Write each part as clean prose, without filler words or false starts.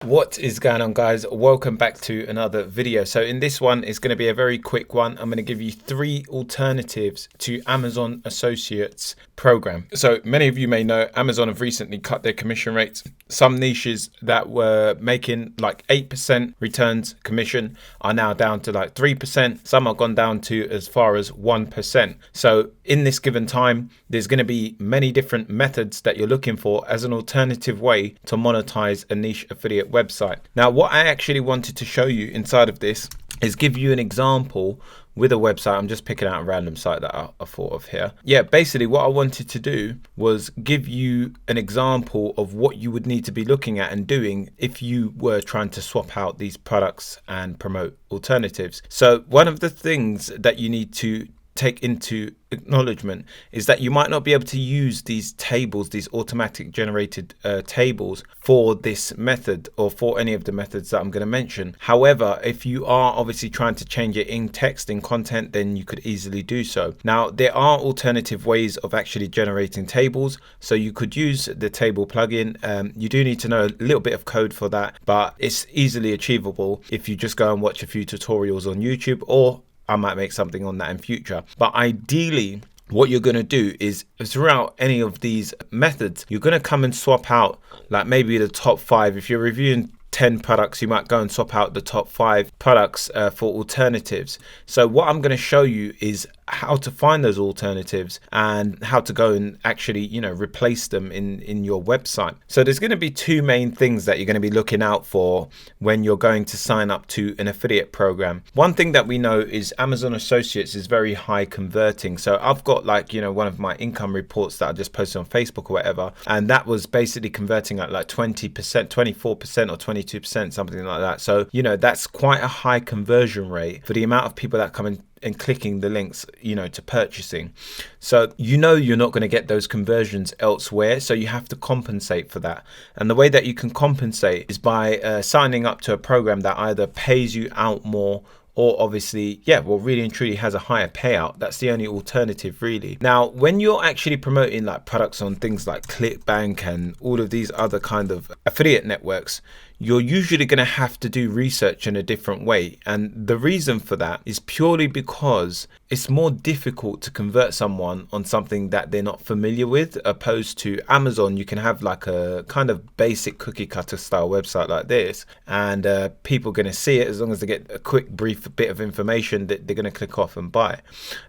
What is going on, guys? Welcome back to another video. So in this one, it's going to be a very quick one. I'm going to give you 3 alternatives to Amazon Associates program. So many of you may know Amazon have recently cut their commission rates. Some niches that were making like 8% returns commission are now down to like 3%. Some have gone down to as far as 1%. So in this given time, there's going to be many different methods that you're looking for as an alternative way to monetize a niche affiliate website. Now, what I actually wanted to show you inside of this is give you an example with a website. I'm just picking out a random site that I thought of here. Yeah, basically what I wanted to do was give you an example of what you would need to be looking at and doing if you were trying to swap out these products and promote alternatives. So one of the things that you need to take into acknowledgement is that you might not be able to use these tables, these automatic generated tables for this method or for any of the methods that I'm going to mention. However, if you are obviously trying to change it in text, in content, then you could easily do so. Now, there are alternative ways of actually generating tables. So you could use the table plugin. You do need to know a little bit of code for that, but it's easily achievable if you just go and watch a few tutorials on YouTube, or I might make something on that in future. But ideally, what you're going to do is throughout any of these methods, you're going to come and swap out like maybe the top 5. If you're reviewing 10 products, you might go and swap out the top 5 products for alternatives. So what I'm going to show you is how to find those alternatives and how to go and actually, replace them in your website. So there's going to be 2 main things that you're going to be looking out for when you're going to sign up to an affiliate program. One thing that we know is Amazon Associates is very high converting. So I've got one of my income reports that I just posted on Facebook or whatever, and that was basically converting at like 20%, 24% or 22%, something like that. So, that's quite a high conversion rate for the amount of people that come in and clicking the links, to purchasing. So you're not going to get those conversions elsewhere, so you have to compensate for that. And the way that you can compensate is by signing up to a program that either pays you out more or obviously, really and truly has a higher payout. That's the only alternative, really. Now, when you're actually promoting like products on things like ClickBank and all of these other kind of affiliate networks, you're usually going to have to do research in a different way. And the reason for that is purely because it's more difficult to convert someone on something that they're not familiar with, opposed to Amazon. You can have like a kind of basic cookie cutter style website like this, and people are going to see it. As long as they get a quick brief bit of information, that they're going to click off and buy.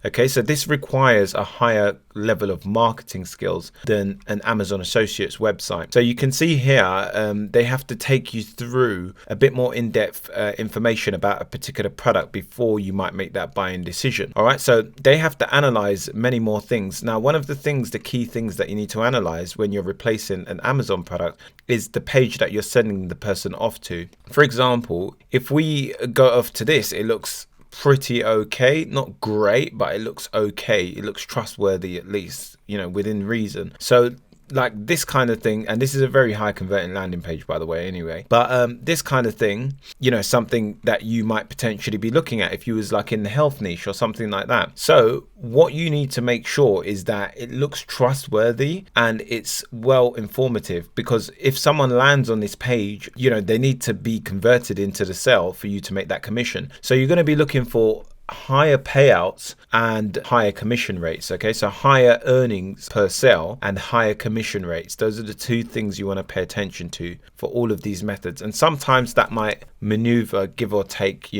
Okay, so this requires a higher level of marketing skills than an Amazon Associates website. So you can see here, they have to take you through a bit more in-depth information about a particular product before you might make that buying decision. All right, so they have to analyze many more things. Now, one of the key things that you need to analyze when you're replacing an Amazon product is the page that you're sending the person off to. For example, if we go off to this, it looks pretty okay, not great, but it looks okay. It looks trustworthy, at least, within reason. So like this kind of thing, and this is a very high converting landing page, by the way, anyway, but this kind of thing, something that you might potentially be looking at if you was like in the health niche or something like that. So what you need to make sure is that it looks trustworthy and it's well informative, because if someone lands on this page, they need to be converted into the sale for you to make that commission. So you're going to be looking for higher payouts and higher commission rates. Okay, so higher earnings per sale and higher commission rates. Those are the 2 things you want to pay attention to for all of these methods. And sometimes that might maneuver, give or take,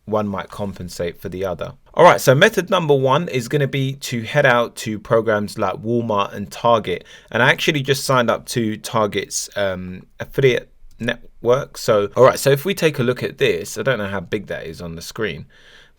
one might compensate for the other. All right, so method number 1 is going to be to head out to programs like Walmart and Target. And I actually just signed up to Target's affiliate network. So, all right, so if we take a look at this, I don't know how big that is on the screen,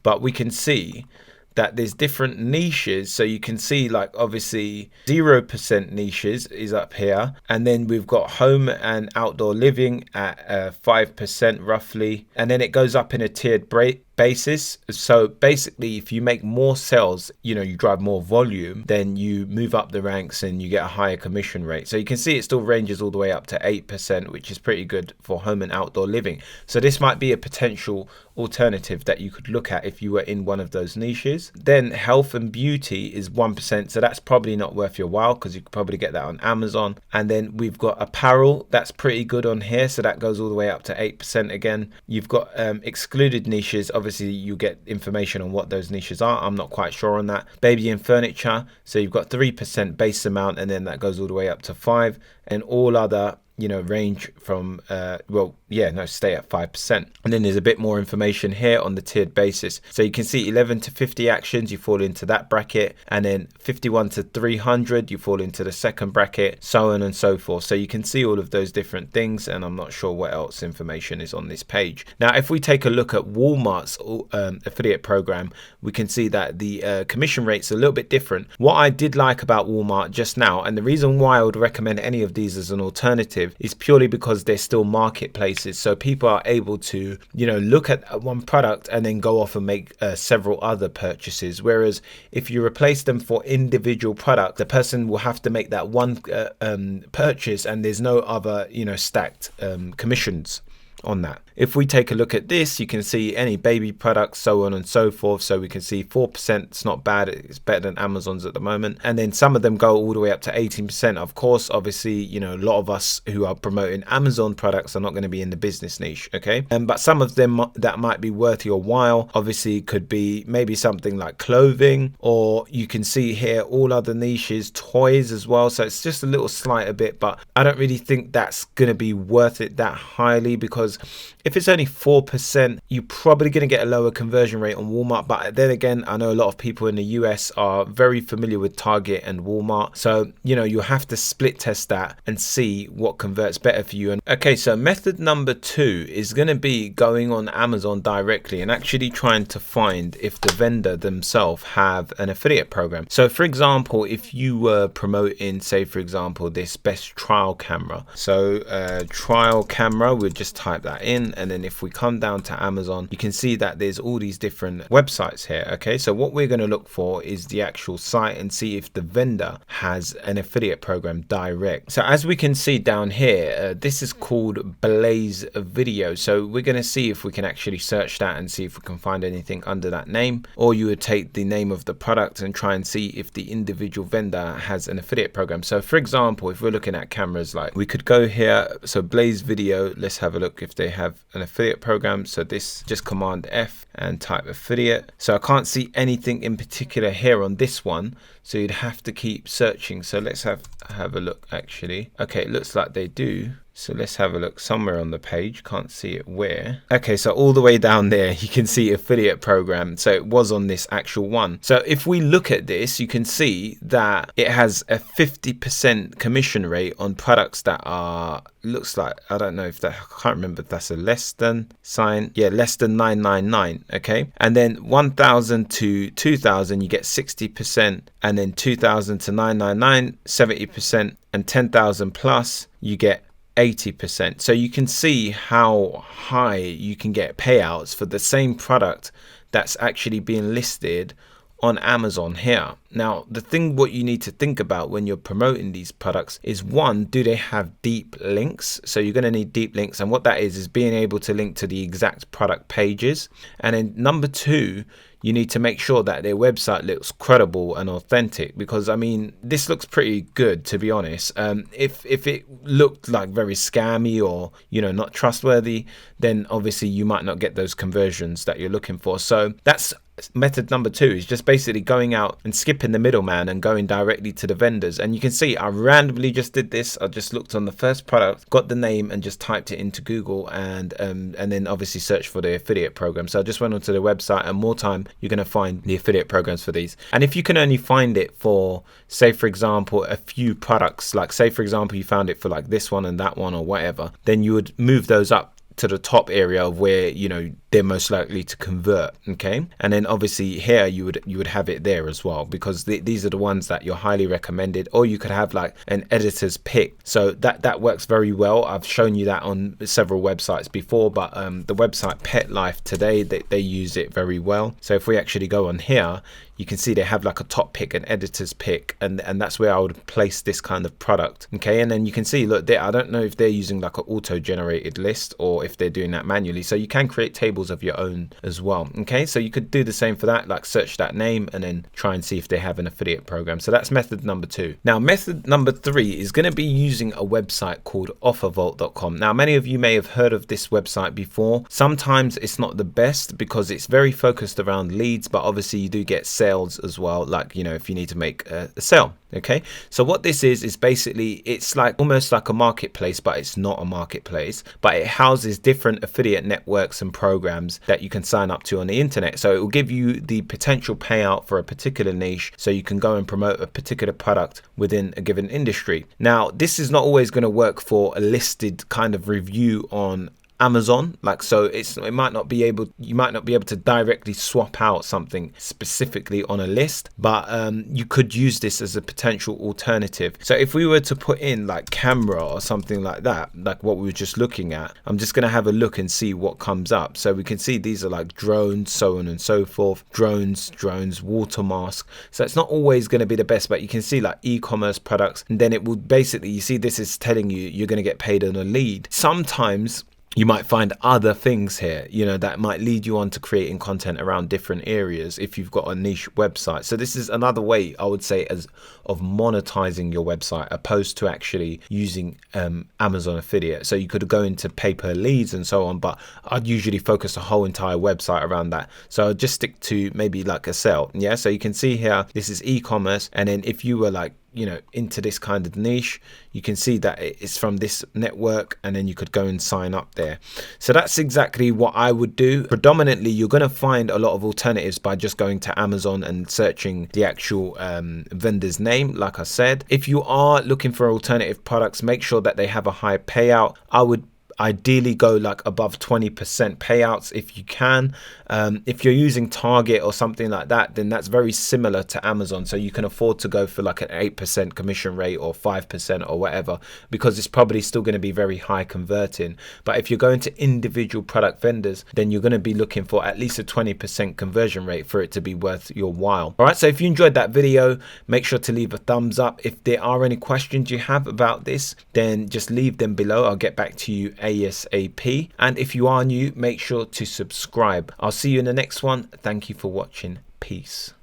but we can see that there's different niches. So you can see like obviously 0% niches is up here. And then we've got home and outdoor living at 5% roughly. And then it goes up in a tiered basis. So basically, if you make more sales, you drive more volume, then you move up the ranks and you get a higher commission rate. So you can see it still ranges all the way up to 8%, which is pretty good for home and outdoor living. So this might be a potential alternative that you could look at if you were in one of those niches. Then health and beauty is 1%, so that's probably not worth your while because you could probably get that on Amazon. And then we've got apparel, that's pretty good on here, so that goes all the way up to 8% again. You've got excluded niches. Obviously you get information on what those niches are. I'm not quite sure on that. Baby and furniture, so you've got 3% base amount, and then that goes all the way up to 5%. And all other range from stay at 5%. And then there's a bit more information here on the tiered basis. So you can see 11 to 50 actions, you fall into that bracket, and then 51 to 300, you fall into the second bracket, so on and so forth. So you can see all of those different things, and I'm not sure what else information is on this page. Now, if we take a look at Walmart's affiliate program, we can see that the commission rate's a little bit different. What I did like about Walmart just now, and the reason why I would recommend any of these as an alternative, is purely because they're still marketplaces. So people are able to, look at one product and then go off and make several other purchases. Whereas if you replace them for individual product, the person will have to make that one purchase, and there's no other, stacked commissions on that. If we take a look at this, you can see any baby products, so on and so forth. So we can see 4%, it's not bad, it's better than Amazon's at the moment. And then some of them go all the way up to 18%. Of course, obviously, a lot of us who are promoting Amazon products are not going to be in the business niche, okay? But some of them that might be worth your while, obviously could be maybe something like clothing, or you can see here all other niches, toys as well. So it's just a little slight a bit, but I don't really think that's going to be worth it that highly, because if it's only 4%, you're probably going to get a lower conversion rate on Walmart. But then again, I know a lot of people in the US are very familiar with Target and Walmart. So, you'll have to split test that and see what converts better for you. And okay, so method number 2 is going to be going on Amazon directly and actually trying to find if the vendor themselves have an affiliate program. So for example, if you were promoting, say for example, this best trial camera. So trial camera, we'll just type that in, and then if we come down to Amazon, you can see that there's all these different websites here. Okay, so what we're going to look for is the actual site and see if the vendor has an affiliate program direct. So as we can see down here, this is called Blaze Video. So we're going to see if we can actually search that and see if we can find anything under that name, or you would take the name of the product and try and see if the individual vendor has an affiliate program. So for example, if we're looking at cameras, like we could go here, so Blaze Video, let's have a look if they have an affiliate program. So this, just Command F and type affiliate. So I can't see anything in particular here on this one, so you'd have to keep searching. So let's have a look actually. Okay, it looks like they do. So let's have a look somewhere on the page. Can't see it where. Okay, so all the way down there, you can see affiliate program. So it was on this actual one. So if we look at this, you can see that it has a 50% commission rate on products that are, looks like, I don't know if that, I can't remember if that's a less than sign. Yeah, less than 999. Okay. And then 1,000 to 2,000, you get 60%. And then 2,000 to 999, 70%. And 10,000 plus, you get 80%. So you can see how high you can get payouts for the same product that's actually being listed on Amazon here. Now, the thing what you need to think about when you're promoting these products is, one, do they have deep links? So you're going to need deep links, and what that is being able to link to the exact product pages. And then number 2, you need to make sure that their website looks credible and authentic, because I mean, this looks pretty good, to be honest. If it looked like very scammy or not trustworthy, then obviously you might not get those conversions that you're looking for. So that's method number 2, is just basically going out and skipping the middleman and going directly to the vendors. And you can see I randomly just did this. I just looked on the first product, got the name, and just typed it into Google, and then obviously searched for the affiliate program. So I just went onto the website, and more time you're going to find the affiliate programs for these. And if you can only find it for, say for example, a few products, like say for example you found it for like this one and that one or whatever, then you would move those up to the top area of where they're most likely to convert. Okay, and then obviously here you would have it there as well, because these are the ones that you're highly recommended. Or you could have like an editor's pick, so that works very well. I've shown you that on several websites before, but the website Pet Life Today, they use it very well. So if we actually go on here, you can see they have like a top pick, an editor's pick, and that's where I would place this kind of product. Okay, and then you can see, look there, I don't know if they're using like an auto generated list or if they're doing that manually. So you can create tables of your own as well. Okay, so you could do the same for that, like search that name and then try and see if they have an affiliate program. So that's method number 2. Now method number 3 is going to be using a website called offervault.com. Now many of you may have heard of this website before. Sometimes it's not the best because it's very focused around leads, but obviously you do get sales as well, like, you know, if you need to make a sale. Okay, so what this is basically, it's like almost like a marketplace, but it's not a marketplace, but it houses different affiliate networks and programs that you can sign up to on the internet. So it will give you the potential payout for a particular niche, so you can go and promote a particular product within a given industry. Now this is not always going to work for a listed kind of review on Amazon, like, so you might not be able to directly swap out something specifically on a list, but you could use this as a potential alternative. So if we were to put in like camera or something like that, like what we were just looking at, I'm just going to have a look and see what comes up. So we can see these are like drones, so on and so forth, drones, water mask. So it's not always going to be the best, but you can see like e-commerce products, and then it will basically, you see this is telling you you're going to get paid on a lead. Sometimes you might find other things here, you know, that might lead you on to creating content around different areas if you've got a niche website. So this is another way, I would say, of monetizing your website, opposed to actually using Amazon affiliate. So you could go into pay-per-leads and so on, but I'd usually focus the whole entire website around that. So I'll just stick to maybe like a sale. Yeah, so you can see here, this is e-commerce, and then if you were like, you know, into this kind of niche, you can see that it's from this network, and then you could go and sign up there. So that's exactly what I would do. Predominantly, you're going to find a lot of alternatives by just going to Amazon and searching the actual vendor's name. Like I said, if you are looking for alternative products, make sure that they have a high payout. I would ideally go like above 20% payouts if you can. If you're using Target or something like that, then that's very similar to Amazon, so you can afford to go for like an 8% commission rate or 5% or whatever, because it's probably still going to be very high converting. But if you're going to individual product vendors, then you're going to be looking for at least a 20% conversion rate for it to be worth your while. All right, so if you enjoyed that video, make sure to leave a thumbs up. If there are any questions you have about this, then just leave them below. I'll get back to you ASAP. And if you are new, make sure to subscribe. I'll see you in the next one. Thank you for watching. Peace.